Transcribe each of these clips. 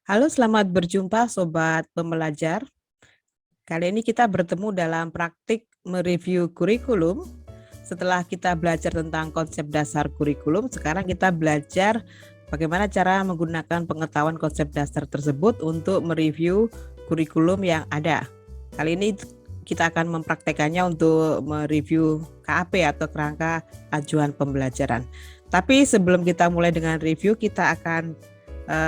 Halo, selamat berjumpa Sobat Pembelajar. Kali ini kita bertemu dalam praktik mereview kurikulum. Setelah kita belajar tentang konsep dasar kurikulum, sekarang kita belajar bagaimana cara menggunakan pengetahuan konsep dasar tersebut untuk mereview kurikulum yang ada. Kali ini kita akan mempraktekannya untuk mereview KAP atau kerangka ajuan pembelajaran. Tapi sebelum kita mulai dengan review, kita akan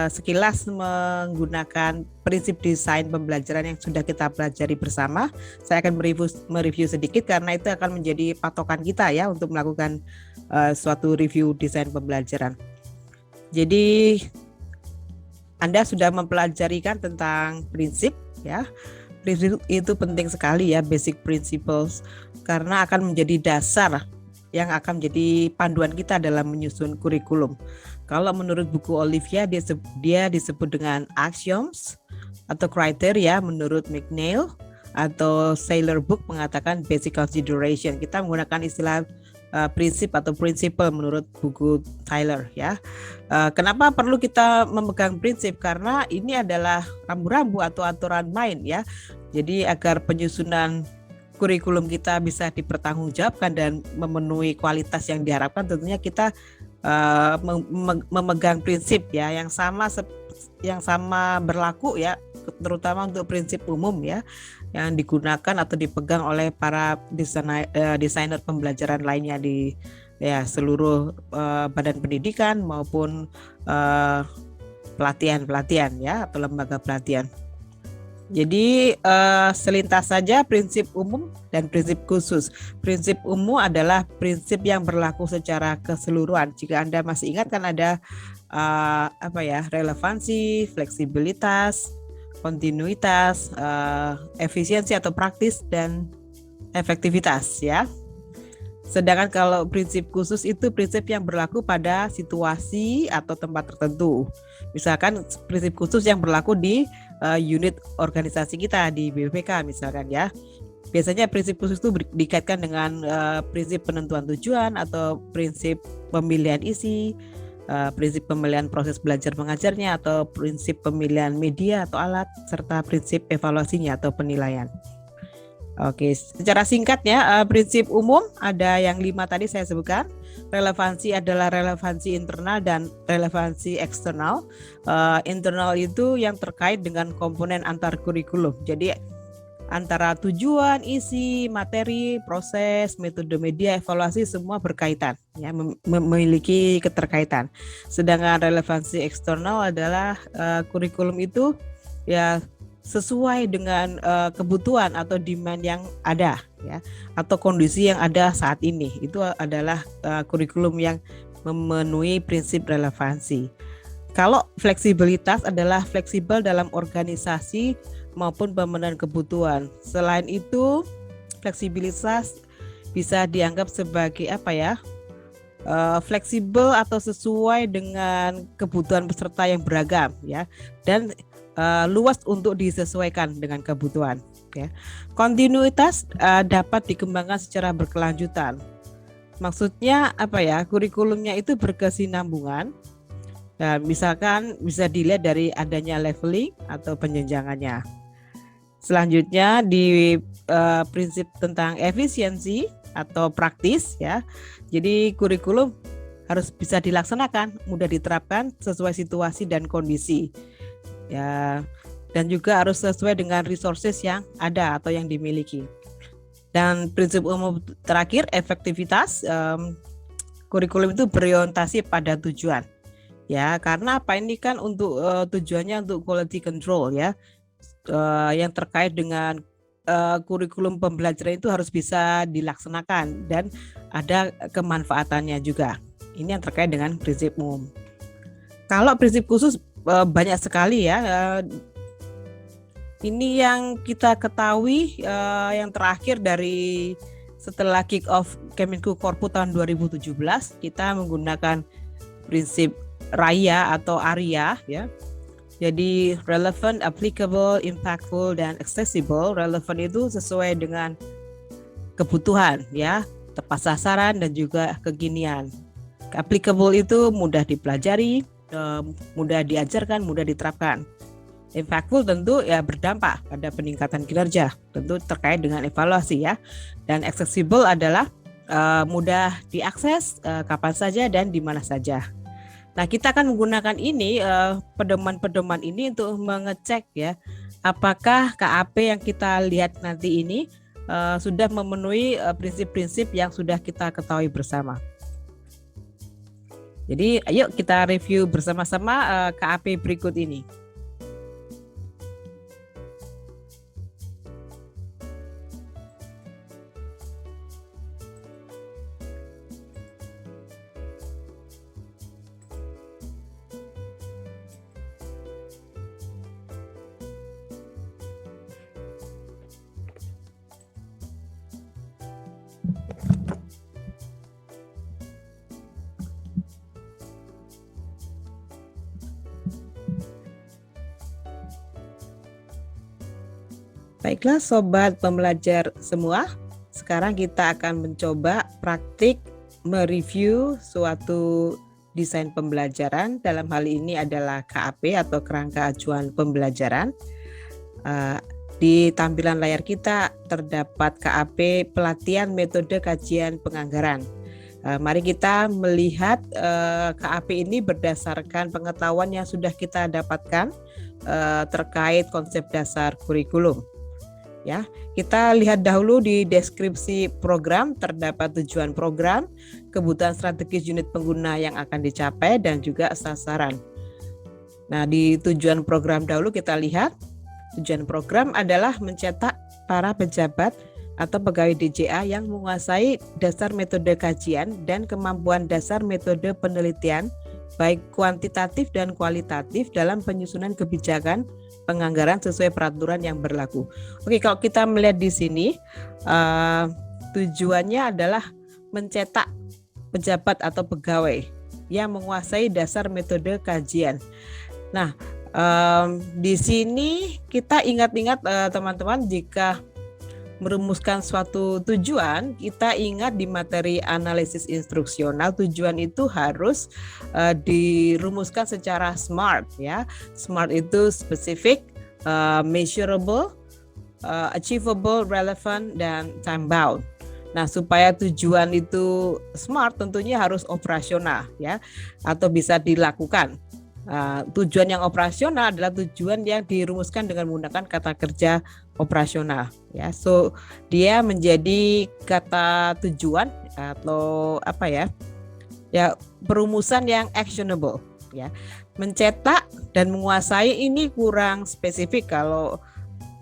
sekilas menggunakan prinsip desain pembelajaran yang sudah kita pelajari bersama. Saya akan mereview sedikit karena itu akan menjadi patokan kita ya untuk melakukan suatu review desain pembelajaran. Jadi Anda sudah mempelajari kan tentang prinsip ya. Prinsip itu penting sekali ya, basic principles, karena akan menjadi dasar yang akan menjadi panduan kita dalam menyusun kurikulum. Kalau menurut buku Olivia, dia disebut dengan axioms atau kriteria menurut McNeil, atau Saylor Book mengatakan basic consideration. Kita menggunakan istilah prinsip atau principle menurut buku Tyler ya. Kenapa perlu kita memegang prinsip? Karena ini adalah rambu-rambu atau aturan main ya. Jadi agar penyusunan kurikulum kita bisa dipertanggungjawabkan dan memenuhi kualitas yang diharapkan, tentunya kita memegang prinsip ya yang sama berlaku ya, terutama untuk prinsip umum ya yang digunakan atau dipegang oleh para desainer pembelajaran lainnya di seluruh badan pendidikan maupun pelatihan ya atau lembaga pelatihan. Jadi selintas saja prinsip umum dan prinsip khusus. Prinsip umum adalah prinsip yang berlaku secara keseluruhan. Jika Anda masih ingat kan ada relevansi, fleksibilitas, kontinuitas, efisiensi atau praktis, dan efektivitas ya. Sedangkan kalau prinsip khusus itu prinsip yang berlaku pada situasi atau tempat tertentu. Misalkan prinsip khusus yang berlaku di unit organisasi kita di BPK misalkan ya. Biasanya prinsip khusus itu dikaitkan dengan prinsip penentuan tujuan atau prinsip pemilihan isi, prinsip pemilihan proses belajar mengajarnya atau prinsip pemilihan media atau alat, serta prinsip evaluasinya atau penilaian. Oke, secara singkatnya prinsip umum ada yang 5 tadi saya sebutkan. Relevansi adalah relevansi internal dan relevansi eksternal. Internal itu yang terkait dengan komponen antar kurikulum. Jadi antara tujuan, isi, materi, proses, metode media, evaluasi semua berkaitan ya, memiliki keterkaitan. Sedangkan relevansi eksternal adalah kurikulum itu ya sesuai dengan kebutuhan atau demand yang ada ya, atau kondisi yang ada saat ini. Itu adalah kurikulum yang memenuhi prinsip relevansi. Kalau fleksibilitas adalah fleksibel dalam organisasi maupun pemenuhan kebutuhan. Selain itu, fleksibilitas bisa dianggap sebagai fleksibel atau sesuai dengan kebutuhan peserta yang beragam ya, dan luas untuk disesuaikan dengan kebutuhan. Ya. Kontinuitas dapat dikembangkan secara berkelanjutan. Maksudnya kurikulumnya itu berkesinambungan. Nah, misalkan bisa dilihat dari adanya leveling atau penjenjangannya. Selanjutnya di prinsip tentang efisiensi atau praktis ya. Jadi kurikulum harus bisa dilaksanakan, mudah diterapkan sesuai situasi dan kondisi. Ya, dan juga harus sesuai dengan resources yang ada atau yang dimiliki. Dan prinsip umum terakhir, efektivitas, kurikulum itu berorientasi pada tujuan. Ya, karena ini kan untuk tujuannya untuk quality control ya, yang terkait dengan kurikulum pembelajaran itu harus bisa dilaksanakan dan ada kemanfaatannya juga. Ini yang terkait dengan prinsip umum. Kalau prinsip khusus banyak sekali ya. Ini yang kita ketahui yang terakhir dari setelah kick off Kemenku Korpu tahun 2017, kita menggunakan prinsip RAIA atau ARIA ya. Jadi relevant, applicable, impactful, dan accessible. Relevant itu sesuai dengan kebutuhan ya, tepat sasaran dan juga kekinian. Applicable itu mudah dipelajari, mudah diajarkan, mudah diterapkan. Impactful tentu ya berdampak pada peningkatan kinerja, tentu terkait dengan evaluasi ya. Dan accessible adalah mudah diakses kapan saja dan di mana saja. Nah, kita akan menggunakan ini pedoman-pedoman ini untuk mengecek ya apakah KAP yang kita lihat nanti ini sudah memenuhi prinsip-prinsip yang sudah kita ketahui bersama. Jadi, ayo kita review bersama-sama KAP berikut ini. Baiklah sobat pembelajar semua, sekarang kita akan mencoba praktik mereview suatu desain pembelajaran. Dalam hal ini adalah KAP atau kerangka acuan pembelajaran. Di tampilan layar kita terdapat KAP pelatihan metode kajian penganggaran. Mari kita melihat KAP ini berdasarkan pengetahuan yang sudah kita dapatkan terkait konsep dasar kurikulum. Ya, kita lihat dahulu di deskripsi program terdapat tujuan program, kebutuhan strategis unit pengguna yang akan dicapai dan juga sasaran. Nah, di tujuan program dahulu kita lihat tujuan program adalah mencetak para pejabat atau pegawai DJA yang menguasai dasar metode kajian dan kemampuan dasar metode penelitian baik kuantitatif dan kualitatif dalam penyusunan kebijakan penganggaran sesuai peraturan yang berlaku. Oke, kalau kita melihat di sini tujuannya adalah mencetak pejabat atau pegawai yang menguasai dasar metode kajian. Nah, di sini kita ingat-ingat teman-teman, jika merumuskan suatu tujuan, kita ingat di materi analisis instruksional, tujuan itu harus dirumuskan secara SMART ya. SMART itu specific, measurable, achievable, relevant, dan time bound. Nah, supaya tujuan itu SMART tentunya harus operasional ya, atau bisa dilakukan. Tujuan yang operasional adalah tujuan yang dirumuskan dengan menggunakan kata kerja operasional ya. So dia menjadi kata tujuan atau apa ya? Ya, perumusan yang actionable ya. Mencetak dan menguasai ini kurang spesifik kalau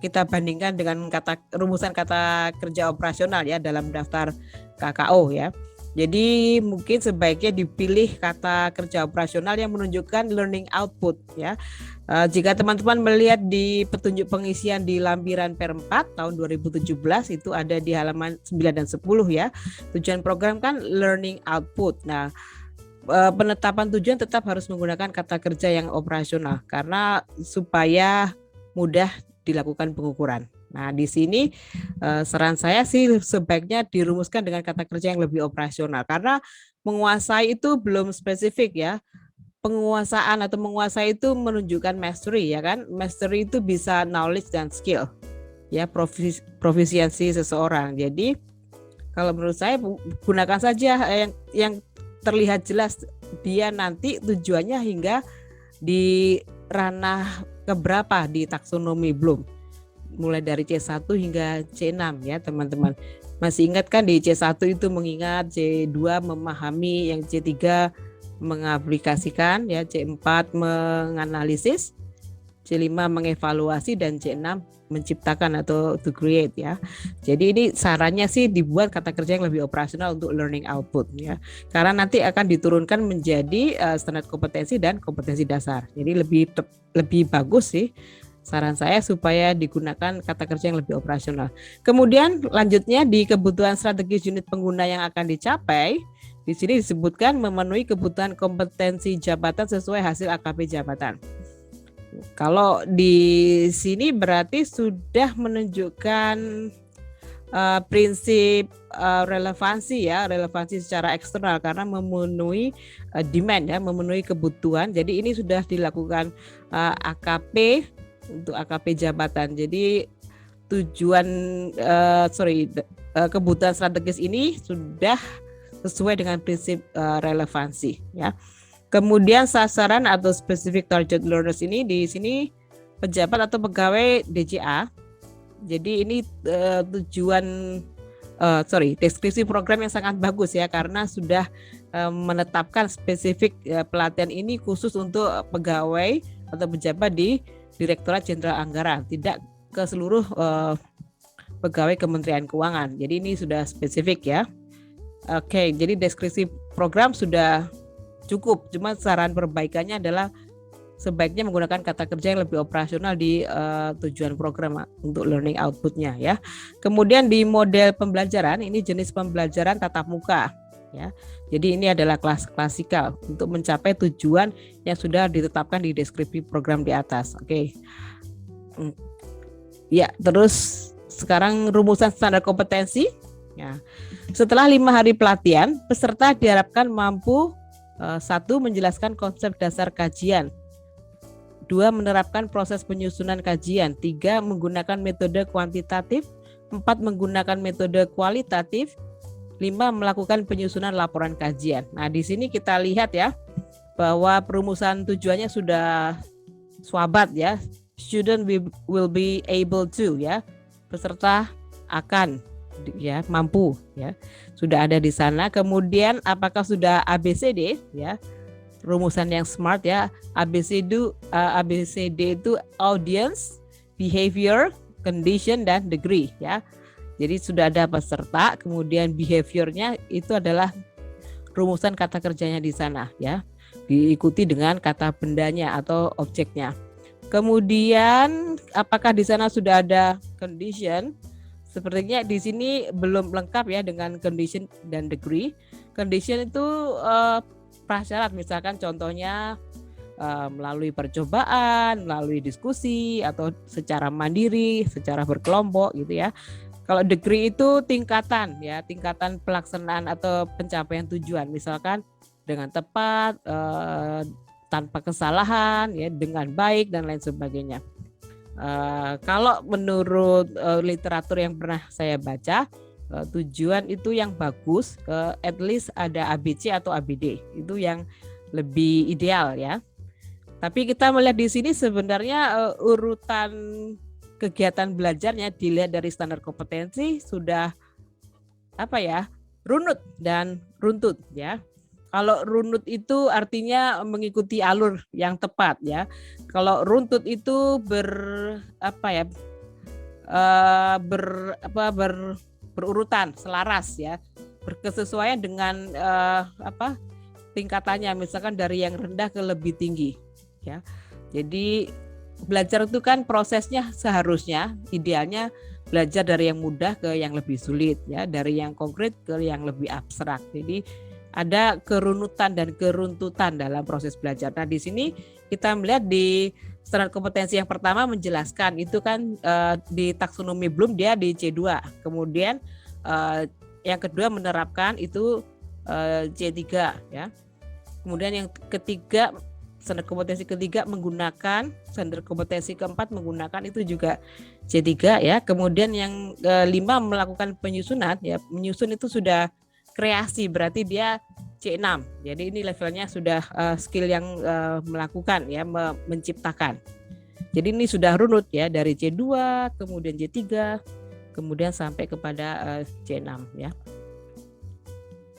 kita bandingkan dengan rumusan kata kerja operasional ya dalam daftar KKO ya. Jadi mungkin sebaiknya dipilih kata kerja operasional yang menunjukkan learning output ya. Jika teman-teman melihat di petunjuk pengisian di lampiran Per4 tahun 2017 itu ada di halaman 9 dan 10 ya. Tujuan program kan learning output. Nah, penetapan tujuan tetap harus menggunakan kata kerja yang operasional karena supaya mudah dilakukan pengukuran. Nah, di sini saran saya sih sebaiknya dirumuskan dengan kata kerja yang lebih operasional karena menguasai itu belum spesifik ya. Penguasaan atau menguasai itu menunjukkan mastery ya kan. Mastery itu bisa knowledge dan skill ya, profisiensi seseorang. Jadi kalau menurut saya gunakan saja yang terlihat jelas dia nanti tujuannya hingga di ranah keberapa di taksonomi Bloom. Mulai dari C1 hingga C6 ya teman-teman. Masih ingat kan di C1 itu mengingat, C2 memahami, yang C3 mengaplikasikan ya, C4 menganalisis, C5 mengevaluasi, dan C6 menciptakan atau to create ya. Jadi ini sarannya sih dibuat kata kerja yang lebih operasional untuk learning output ya. Karena nanti akan diturunkan menjadi standar kompetensi dan kompetensi dasar. Jadi lebih bagus sih saran saya supaya digunakan kata kerja yang lebih operasional. Kemudian lanjutnya di kebutuhan strategis unit pengguna yang akan dicapai, di sini disebutkan memenuhi kebutuhan kompetensi jabatan sesuai hasil AKP jabatan. Kalau di sini berarti sudah menunjukkan prinsip relevansi ya, relevansi secara eksternal karena memenuhi demand ya, memenuhi kebutuhan. Jadi ini sudah dilakukan AKP untuk AKP jabatan. Jadi tujuan kebutuhan strategis ini sudah sesuai dengan prinsip relevansi ya. Kemudian sasaran atau specific target learners ini di sini pejabat atau pegawai DJA. Jadi ini deskripsi program yang sangat bagus ya, karena sudah menetapkan spesifik pelatihan ini khusus untuk pegawai atau pejabat di Direktorat Jenderal Anggaran, tidak ke seluruh pegawai Kementerian Keuangan. Jadi ini sudah spesifik ya. Oke, jadi deskripsi program sudah cukup. Cuma saran perbaikannya adalah sebaiknya menggunakan kata kerja yang lebih operasional di tujuan program untuk learning outputnya ya. Kemudian di model pembelajaran, ini jenis pembelajaran tatap muka ya. Jadi ini adalah kelas klasikal untuk mencapai tujuan yang sudah ditetapkan di deskripsi program di atas. Oke. Ya, terus sekarang rumusan standar kompetensi. Ya. Setelah 5 hari pelatihan, peserta diharapkan mampu 1. Menjelaskan konsep dasar kajian, 2. Menerapkan proses penyusunan kajian, 3. Menggunakan metode kuantitatif, 4. Menggunakan metode kualitatif, 5. Melakukan penyusunan laporan kajian. Nah, di sini kita lihat ya bahwa perumusan tujuannya sudah swabat ya. Student will be able to ya. Peserta akan ya mampu ya. Sudah ada di sana. Kemudian apakah sudah ABCD ya? Rumusan yang smart ya. ABCD itu audience, behavior, condition, dan degree ya. Jadi sudah ada peserta, kemudian behaviornya itu adalah rumusan kata kerjanya di sana ya. Diikuti dengan kata bendanya atau objeknya. Kemudian apakah di sana sudah ada condition? Sepertinya di sini belum lengkap ya dengan condition dan degree. Condition itu prasyarat, misalkan contohnya melalui percobaan, melalui diskusi, atau secara mandiri, secara berkelompok gitu ya. Kalau degree itu tingkatan ya, tingkatan pelaksanaan atau pencapaian tujuan, misalkan dengan tepat, tanpa kesalahan, ya dengan baik dan lain sebagainya. Kalau menurut literatur yang pernah saya baca, tujuan itu yang bagus, at least ada ABC atau ABD, itu yang lebih ideal ya. Tapi kita melihat di sini sebenarnya urutan kegiatan belajarnya dilihat dari standar kompetensi sudah runut dan runtut ya. Kalau runut itu artinya mengikuti alur yang tepat ya. Kalau runtut itu berurutan, selaras ya, berkesesuaian dengan tingkatannya, misalkan dari yang rendah ke lebih tinggi ya. Jadi belajar itu kan prosesnya seharusnya idealnya belajar dari yang mudah ke yang lebih sulit ya, dari yang konkret ke yang lebih abstrak. Jadi ada kerunutan dan keruntutan dalam proses belajar. Nah, di sini kita melihat di standar kompetensi yang pertama menjelaskan itu kan di taksonomi Bloom dia di C2. Kemudian yang kedua menerapkan itu C3 ya. Kemudian yang ketiga, standar kompetensi ketiga menggunakan, standar kompetensi keempat menggunakan itu juga C3 ya. Kemudian yang kelima melakukan penyusunan ya. Menyusun itu sudah kreasi, berarti dia C6. Jadi ini levelnya sudah skill yang melakukan ya, menciptakan. Jadi ini sudah runut ya, dari C2 kemudian C3 kemudian sampai kepada C6 ya.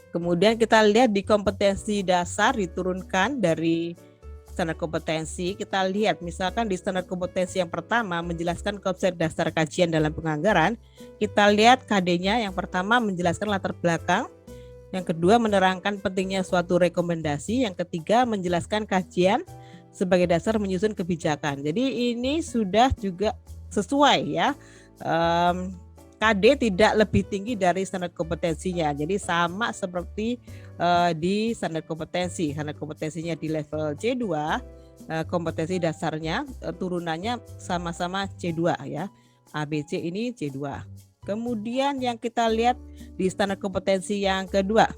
Kemudian kita lihat di kompetensi dasar diturunkan dari standar kompetensi. Kita lihat misalkan di standar kompetensi yang pertama menjelaskan konsep dasar kajian dalam penganggaran. Kita lihat KD-nya, yang pertama menjelaskan latar belakang, yang kedua menerangkan pentingnya suatu rekomendasi, yang ketiga menjelaskan kajian sebagai dasar menyusun kebijakan. Jadi ini sudah juga sesuai ya. KD tidak lebih tinggi dari standar kompetensinya. Jadi sama seperti di standar kompetensi. Standar kompetensinya di level C2, kompetensi dasarnya turunannya sama-sama C2 ya. ABC ini C2. Kemudian yang kita lihat di standar kompetensi yang kedua,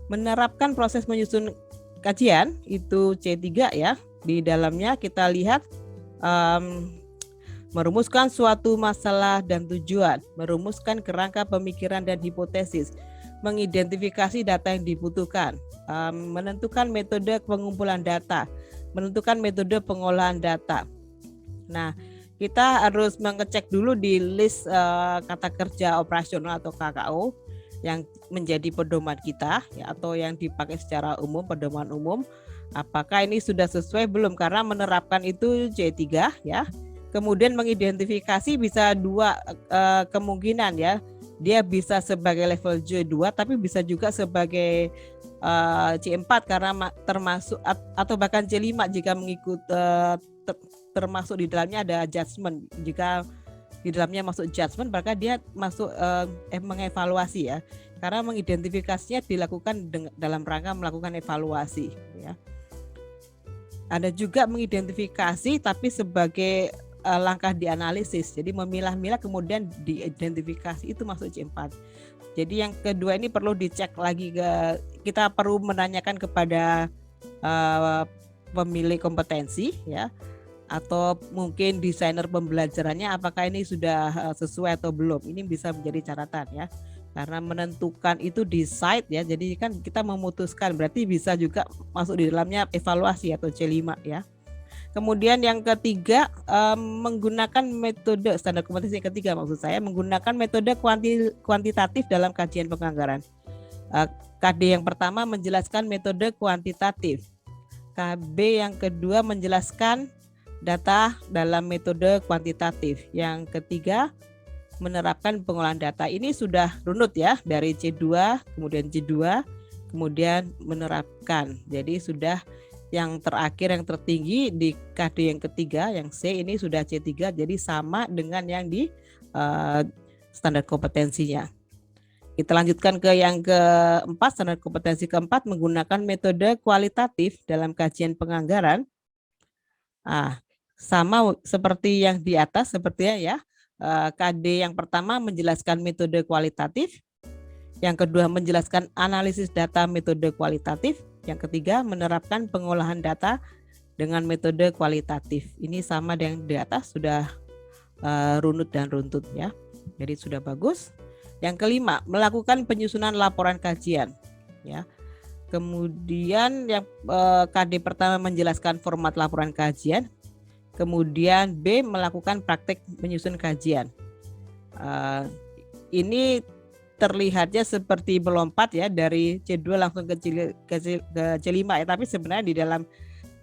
menerapkan proses menyusun kajian itu C3 ya. Di dalamnya kita lihat merumuskan suatu masalah dan tujuan, merumuskan kerangka pemikiran dan hipotesis, mengidentifikasi data yang dibutuhkan, menentukan metode pengumpulan data, menentukan metode pengolahan data. Nah, kita harus mengecek dulu di list kata kerja operasional atau KKO yang menjadi pedoman kita ya, atau yang dipakai secara umum, pedoman umum. Apakah ini sudah sesuai belum? Karena menerapkan itu C3 ya. Kemudian mengidentifikasi bisa dua kemungkinan ya. Dia bisa sebagai level J2 tapi bisa juga sebagai C4 karena termasuk atau bahkan C5 jika mengikut termasuk di dalamnya ada judgment. Jika di dalamnya masuk judgment maka dia masuk mengevaluasi ya. Karena mengidentifikasinya dilakukan dalam rangka melakukan evaluasi ya. Ada juga mengidentifikasi tapi sebagai langkah dianalisis. Jadi memilah-milah kemudian diidentifikasi, itu masuk C4. Jadi yang kedua ini perlu dicek lagi, kita perlu menanyakan kepada pemilik kompetensi ya, atau mungkin desainer pembelajarannya apakah ini sudah sesuai atau belum. Ini bisa menjadi catatan ya. Karena menentukan itu decide ya. Jadi kan kita memutuskan, berarti bisa juga masuk di dalamnya evaluasi atau C5 ya. Kemudian yang ketiga, menggunakan metode standar kompetensi yang ketiga, maksud saya menggunakan metode kuantitatif dalam kajian penganggaran. KD yang pertama menjelaskan metode kuantitatif. KB yang kedua menjelaskan data dalam metode kuantitatif. Yang ketiga menerapkan pengolahan data. Ini sudah runut ya, dari C2 kemudian C2 kemudian menerapkan. Jadi sudah yang terakhir, yang tertinggi di KD yang ketiga, yang C ini sudah C3, jadi sama dengan yang di standar kompetensinya. Kita lanjutkan ke yang keempat, standar kompetensi keempat, menggunakan metode kualitatif dalam kajian penganggaran. Sama seperti yang di atas sepertinya ya. KD yang pertama menjelaskan metode kualitatif, yang kedua menjelaskan analisis data metode kualitatif, yang ketiga menerapkan pengolahan data dengan metode kualitatif. Ini sama dengan di atas, sudah runut dan runtut ya. Jadi sudah bagus. Yang kelima, melakukan penyusunan laporan kajian ya. Kemudian yang KD pertama menjelaskan format laporan kajian. Kemudian B melakukan praktek menyusun kajian. Ini terlihatnya seperti melompat ya, dari C2 langsung ke C5 ya, tapi sebenarnya di dalam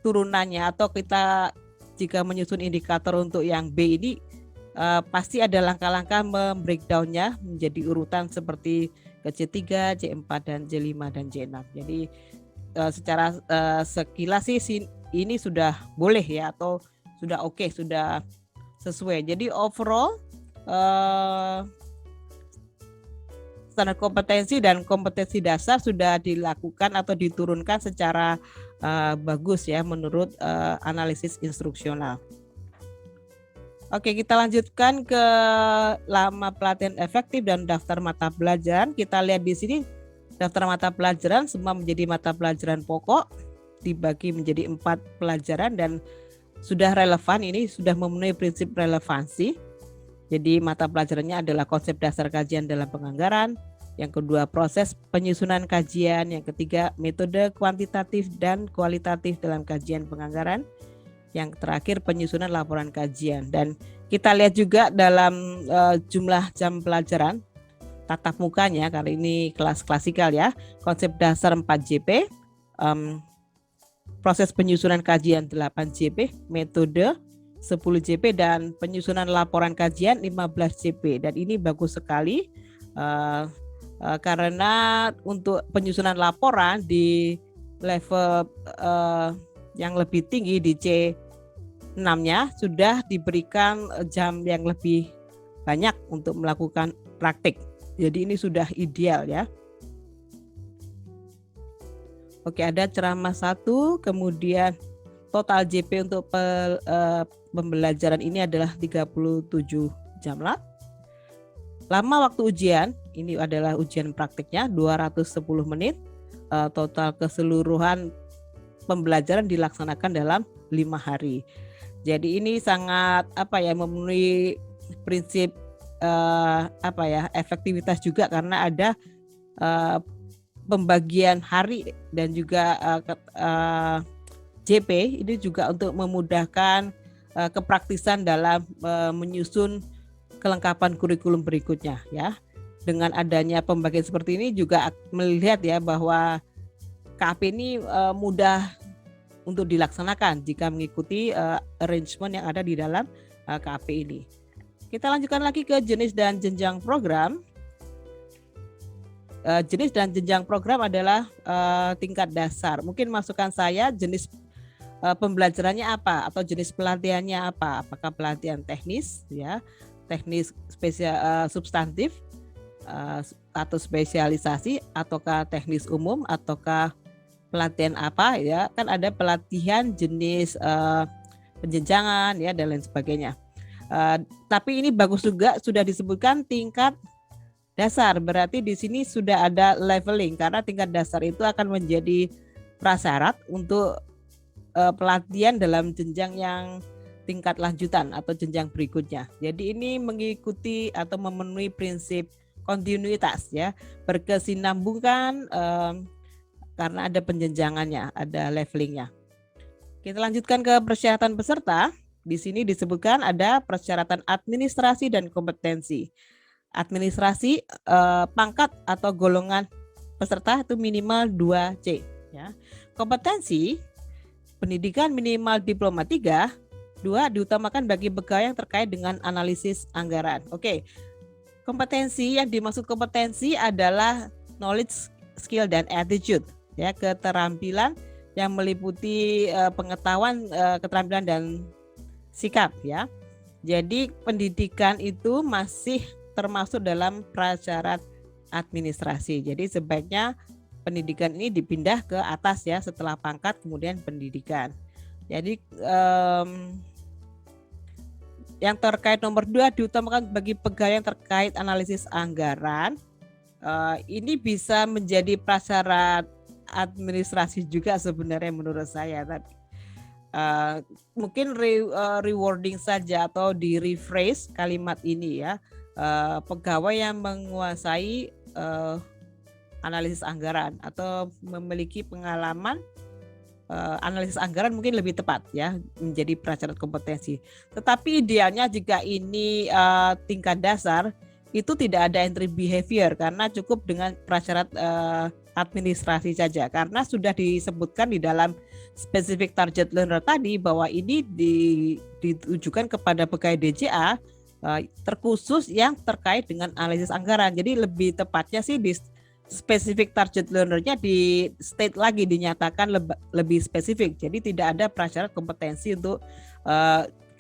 turunannya atau kita jika menyusun indikator untuk yang B ini pasti ada langkah-langkah membreakdownnya menjadi urutan seperti ke C3, C4 dan C5 dan C6. Jadi secara sekilas sih ini sudah boleh ya, atau sudah oke, sudah sesuai. Jadi overall standar kompetensi dan kompetensi dasar sudah dilakukan atau diturunkan secara bagus ya menurut analisis instruksional. Oke, kita lanjutkan ke lama pelatihan efektif dan daftar mata pelajaran. Kita lihat di sini daftar mata pelajaran semua menjadi mata pelajaran pokok, dibagi menjadi 4 pelajaran dan sudah relevan, ini sudah memenuhi prinsip relevansi. Jadi mata pelajarannya adalah konsep dasar kajian dalam penganggaran, yang kedua proses penyusunan kajian, yang ketiga metode kuantitatif dan kualitatif dalam kajian penganggaran, yang terakhir penyusunan laporan kajian. Dan kita lihat juga dalam jumlah jam pelajaran tatap mukanya, kali ini kelas klasikal ya, konsep dasar 4 JP, proses penyusunan kajian 8 JP, metode 10 JP dan penyusunan laporan kajian 15 JP. Dan ini bagus sekali karena untuk penyusunan laporan di level yang lebih tinggi di C6-nya sudah diberikan jam yang lebih banyak untuk melakukan praktik. Jadi ini sudah ideal ya. Oke, ada ceramah 1, kemudian total JP untuk pembelajaran ini adalah 37 jam lah. Lama waktu ujian, ini adalah ujian praktiknya 210 menit. Total keseluruhan pembelajaran dilaksanakan dalam 5 hari. Jadi ini sangat memenuhi prinsip efektivitas juga karena ada pembagian hari dan juga JP ini juga untuk memudahkan kepraktisan dalam menyusun kelengkapan kurikulum berikutnya ya. Dengan adanya pembagian seperti ini juga melihat ya bahwa KAP ini mudah untuk dilaksanakan jika mengikuti arrangement yang ada di dalam KAP ini. Kita lanjutkan lagi ke jenis dan jenjang program. Jenis dan jenjang program adalah tingkat dasar. Mungkin masukan saya jenis pembelajarannya apa atau jenis pelatihannya apa? Apakah pelatihan teknis ya, teknis spesial substantif atau spesialisasi, ataukah teknis umum, ataukah pelatihan apa ya, kan ada pelatihan jenis penjenjangan ya dan lain sebagainya. Tapi ini bagus juga sudah disebutkan tingkat dasar, berarti di sini sudah ada leveling karena tingkat dasar itu akan menjadi prasyarat untuk pelatihan dalam jenjang yang tingkat lanjutan atau jenjang berikutnya. Jadi ini mengikuti atau memenuhi prinsip kontinuitas ya, berkesinambungan karena ada penjenjangannya, ada levelingnya. Kita lanjutkan ke persyaratan peserta. Di sini disebutkan ada persyaratan administrasi dan kompetensi. Administrasi pangkat atau golongan peserta itu minimal 2C ya. Kompetensi pendidikan minimal diploma 3, 2 diutamakan bagi pegawai yang terkait dengan analisis anggaran. Oke. Kompetensi yang dimaksud kompetensi adalah knowledge, skill dan attitude ya, keterampilan yang meliputi pengetahuan, keterampilan dan sikap ya. Jadi pendidikan itu masih termasuk dalam prasyarat administrasi. Jadi sebaiknya pendidikan ini dipindah ke atas ya, setelah pangkat kemudian pendidikan. Jadi yang terkait nomor 2 diutamakan bagi pegawai yang terkait analisis anggaran. Ini bisa menjadi prasyarat administrasi juga sebenarnya menurut saya tadi. Mungkin rewarding saja atau di rephrase kalimat ini ya. Pegawai yang menguasai analisis anggaran atau memiliki pengalaman analisis anggaran mungkin lebih tepat ya, menjadi prasyarat kompetensi. Tetapi idealnya jika ini tingkat dasar itu tidak ada entry behavior karena cukup dengan prasyarat administrasi saja, karena sudah disebutkan di dalam specific target learner tadi bahwa ini ditujukan kepada pegawai DJA terkhusus yang terkait dengan analisis anggaran. Jadi lebih tepatnya sih di specific target learner-nya di state lagi, dinyatakan lebih spesifik. Jadi tidak ada prasyarat kompetensi untuk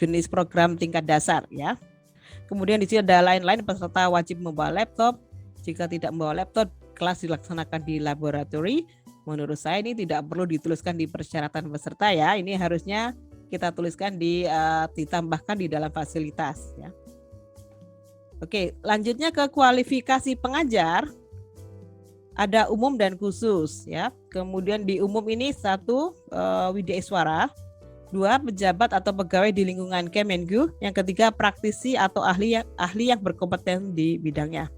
jenis program tingkat dasar ya. Kemudian di sini ada lain-lain, peserta wajib membawa laptop. Jika tidak membawa laptop, kelas dilaksanakan di laboratori. Menurut saya ini tidak perlu dituliskan di persyaratan peserta ya. Ini harusnya kita tuliskan ditambahkan di dalam fasilitas ya. Oke, lanjutnya ke kualifikasi pengajar. Ada umum dan khusus ya. Kemudian di umum ini 1 Widya Iswara, 2 pejabat atau pegawai di lingkungan Kemengu, yang ketiga praktisi atau ahli yang berkompeten di bidangnya.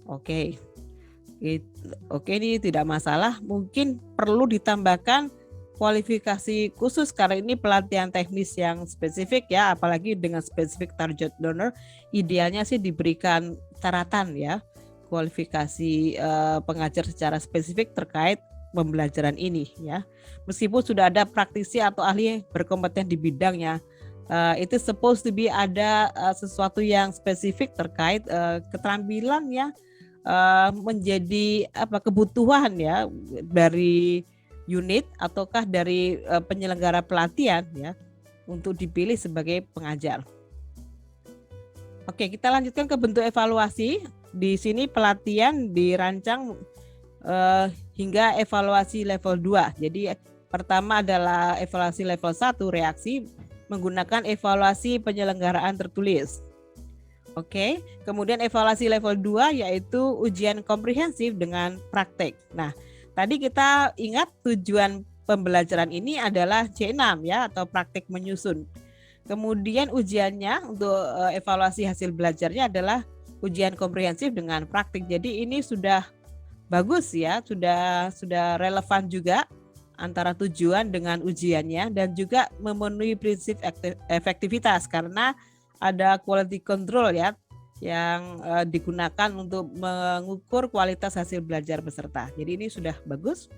Oke, ini tidak masalah. Mungkin perlu ditambahkan kualifikasi khusus karena ini pelatihan teknis yang spesifik ya, apalagi dengan spesifik target learner. Idealnya sih diberikan catatan ya, kualifikasi pengajar secara spesifik terkait pembelajaran ini ya. Meskipun sudah ada praktisi atau ahli berkompeten di bidangnya, itu supposed to be ada sesuatu yang spesifik terkait keterampilan ya, menjadi kebutuhan ya dari unit ataukah dari penyelenggara pelatihan ya untuk dipilih sebagai pengajar. Oke, kita lanjutkan ke bentuk evaluasi. Di sini pelatihan dirancang hingga evaluasi level 2. Jadi pertama adalah evaluasi level 1 reaksi menggunakan evaluasi penyelenggaraan tertulis. Oke, kemudian evaluasi level 2 yaitu ujian komprehensif dengan praktek. Nah, tadi kita ingat tujuan pembelajaran ini adalah C6 ya, atau praktik menyusun. Kemudian ujiannya untuk evaluasi hasil belajarnya adalah ujian komprehensif dengan praktik. Jadi ini sudah bagus ya, sudah relevan juga antara tujuan dengan ujiannya, dan juga memenuhi prinsip efektivitas karena ada quality control ya yang digunakan untuk mengukur kualitas hasil belajar peserta. Jadi ini sudah bagus.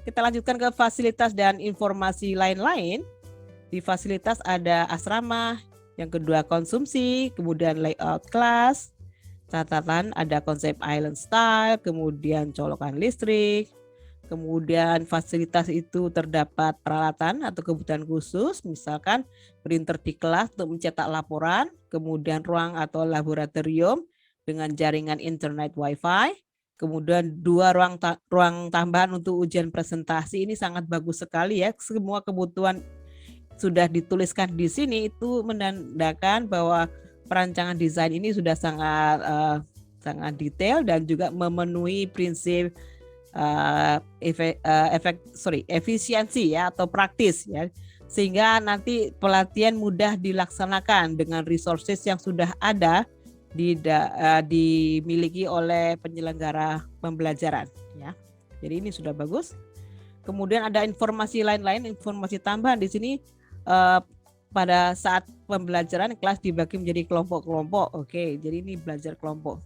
Kita lanjutkan ke fasilitas dan informasi lain-lain. Di fasilitas ada asrama, yang kedua konsumsi, kemudian layout kelas, catatan ada konsep island style, kemudian colokan listrik, kemudian fasilitas itu terdapat peralatan atau kebutuhan khusus, misalkan printer di kelas untuk mencetak laporan, kemudian ruang atau laboratorium dengan jaringan internet wifi, kemudian 2 ruang tambahan untuk ujian presentasi. Ini sangat bagus sekali ya, semua kebutuhan sudah dituliskan di sini, itu menandakan bahwa perancangan desain ini sudah sangat detail dan juga memenuhi prinsip efisiensi ya atau praktis ya, sehingga nanti pelatihan mudah dilaksanakan dengan resources yang sudah ada dimiliki oleh penyelenggara pembelajaran ya. Jadi ini sudah bagus. Kemudian ada informasi lain-lain, informasi tambahan di sini. Pada saat pembelajaran kelas dibagi menjadi kelompok-kelompok. Oke, jadi ini belajar kelompok.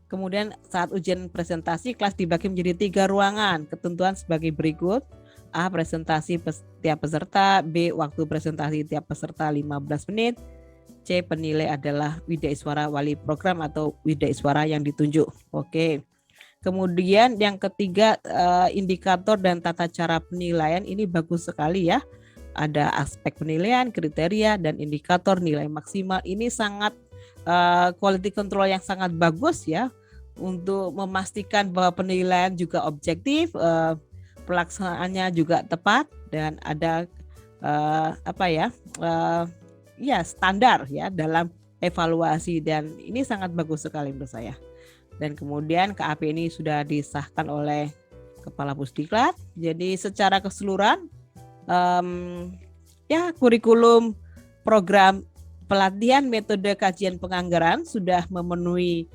Kemudian saat ujian presentasi kelas dibagi menjadi 3 ruangan. Ketentuan sebagai berikut. A. Presentasi tiap peserta. B. Waktu presentasi tiap peserta 15 menit. C. Penilai adalah widaiswara wali program atau widaiswara yang ditunjuk. Oke. Kemudian yang ketiga, indikator dan tata cara penilaian ini bagus sekali ya. Ada aspek penilaian, kriteria, dan indikator nilai maksimal. Ini sangat quality control yang sangat bagus ya, untuk memastikan bahwa penilaian juga objektif, pelaksanaannya juga tepat, dan ada standar ya dalam evaluasi, dan ini sangat bagus sekali menurut saya. Dan kemudian KAP ini sudah disahkan oleh Kepala Pusdiklat. Jadi secara keseluruhan kurikulum program pelatihan metode kajian penganggaran sudah memenuhi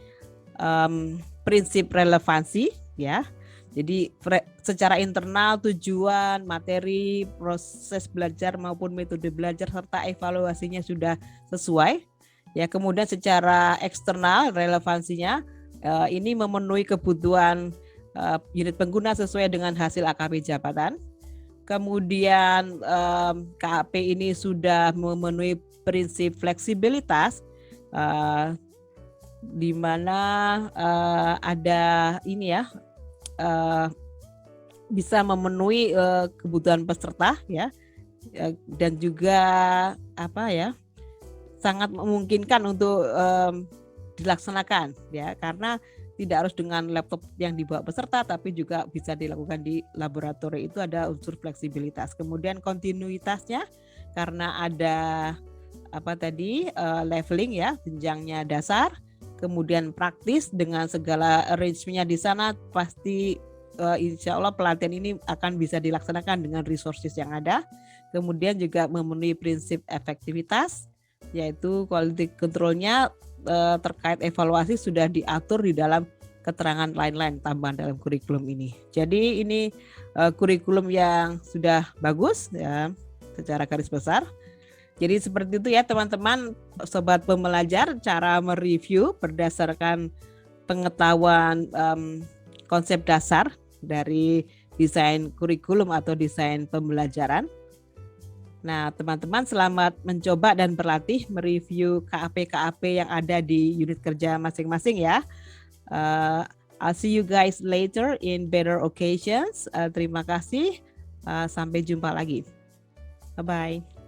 prinsip relevansi ya. Jadi secara internal tujuan, materi, proses belajar maupun metode belajar serta evaluasinya sudah sesuai. Ya, kemudian secara eksternal relevansinya ini memenuhi kebutuhan unit pengguna sesuai dengan hasil AKP jabatan. Kemudian KAP ini sudah memenuhi prinsip fleksibilitas, di mana ada ini ya, bisa memenuhi kebutuhan peserta ya, dan juga sangat memungkinkan untuk dilaksanakan ya, karena tidak harus dengan laptop yang dibawa peserta, tapi juga bisa dilakukan di laboratorium. Itu ada unsur fleksibilitas. Kemudian kontinuitasnya karena ada leveling ya, jenjangnya dasar, kemudian praktis dengan segala arrangement-nya di sana, pasti insya Allah pelatihan ini akan bisa dilaksanakan dengan resources yang ada. Kemudian juga memenuhi prinsip efektivitas, yaitu quality control-nya terkait evaluasi sudah diatur di dalam keterangan lain-lain tambahan dalam kurikulum ini. Jadi ini kurikulum yang sudah bagus ya secara garis besar. Jadi seperti itu ya teman-teman, sobat pembelajar, cara mereview berdasarkan pengetahuan konsep dasar dari desain kurikulum atau desain pembelajaran. Nah, teman-teman selamat mencoba dan berlatih mereview KAP-KAP yang ada di unit kerja masing-masing ya. I'll see you guys later in better occasions. Terima kasih. Sampai jumpa lagi. Bye-bye.